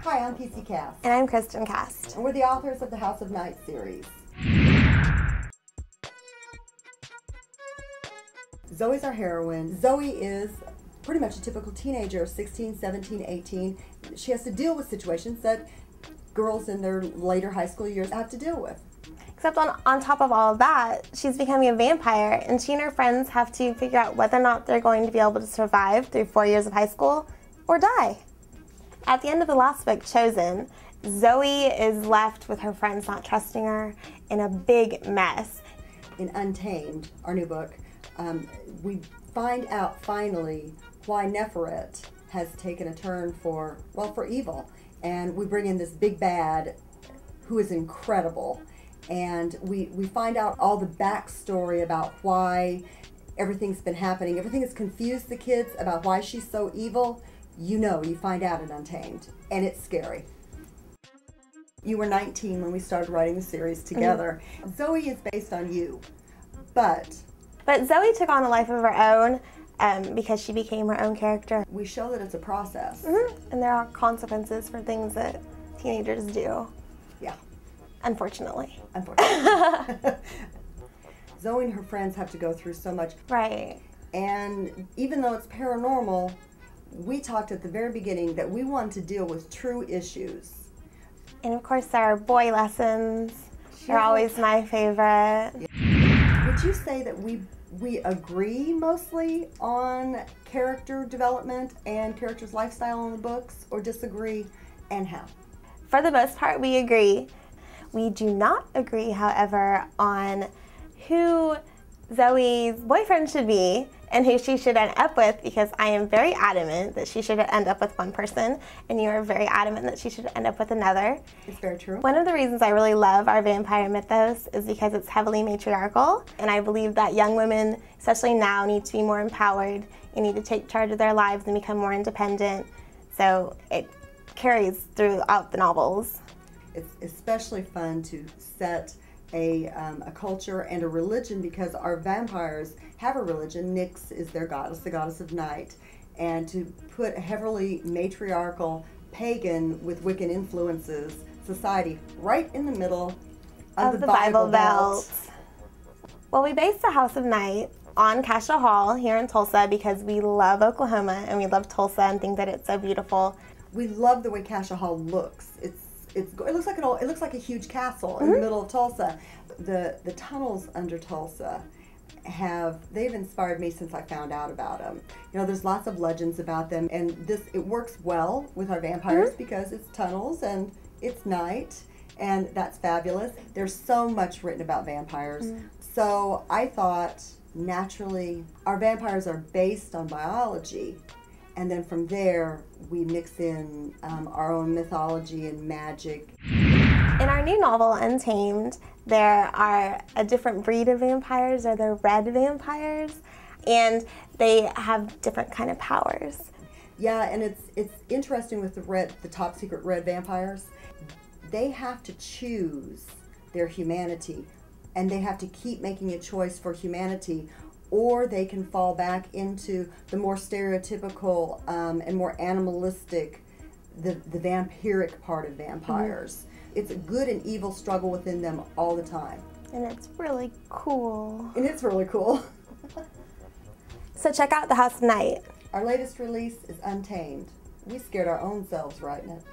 Hi, I'm PC Cast. And I'm Kristin Cast. And we're the authors of the House of Night series. Zoey's our heroine. Zoey is pretty much a typical teenager, 16, 17, 18. She has to deal with situations that girls in their later high school years have to deal with. Except on top of all of that, she's becoming a vampire, and she and her friends have to figure out whether or not they're going to be able to survive through 4 years of high school or die. At the end of the last book, Chosen, Zoey is left with her friends not trusting her in a big mess. In Untamed, our new book, we find out finally why Neferet has taken a turn for evil. And we bring in this big bad who is incredible. And we find out all the backstory about why everything's been happening. Everything has confused the kids about why she's so evil. You find out in Untamed. And it's scary. You were 19 when we started writing the series together. Mm-hmm. Zoey is based on you. But Zoey took on a life of her own because she became her own character. We show that it's a process. Mm-hmm. And there are consequences for things that teenagers do. Yeah. Unfortunately. Zoey and her friends have to go through so much. Right. And even though it's paranormal, we talked at the very beginning that we wanted to deal with true issues. And of course there are boy lessons. They're always my favorite. Yeah. Would you say that we agree mostly on character development and characters' lifestyle in the books, or disagree, and how? For the most part, we agree. We do not agree, however, on who Zoey's boyfriend should be and who she should end up with, because I am very adamant that she should end up with one person, and you are very adamant that she should end up with another. It's very true. One of the reasons I really love our vampire mythos is because it's heavily matriarchal, and I believe that young women, especially now, need to be more empowered and need to take charge of their lives and become more independent. So it carries throughout the novels. It's especially fun to set a culture and a religion, because our vampires have a religion. Nyx is their goddess, the goddess of night. And to put a heavily matriarchal, pagan with Wiccan influences society right in the middle of the Bible Belt. Well, we based the House of Night on Castle Hall here in Tulsa because we love Oklahoma and we love Tulsa and think that it's so beautiful. We love the way Castle Hall looks. It looks like a huge castle in the middle of Tulsa. The tunnels under Tulsa they've inspired me since I found out about them. There's lots of legends about them, and it works well with our vampires because it's tunnels and it's night, and that's fabulous. There's so much written about vampires. So I thought naturally our vampires are based on biology. And then from there, we mix in our own mythology and magic. In our new novel, Untamed, there are a different breed of vampires. They're red vampires, and they have different kind of powers. Yeah, and it's interesting with the top secret red vampires. They have to choose their humanity, and they have to keep making a choice for humanity, or they can fall back into the more stereotypical and more animalistic, the vampiric part of vampires. It's a good and evil struggle within them all the time. And it's really cool. So check out the House of Night. Our latest release is Untamed. We scared our own selves writing it.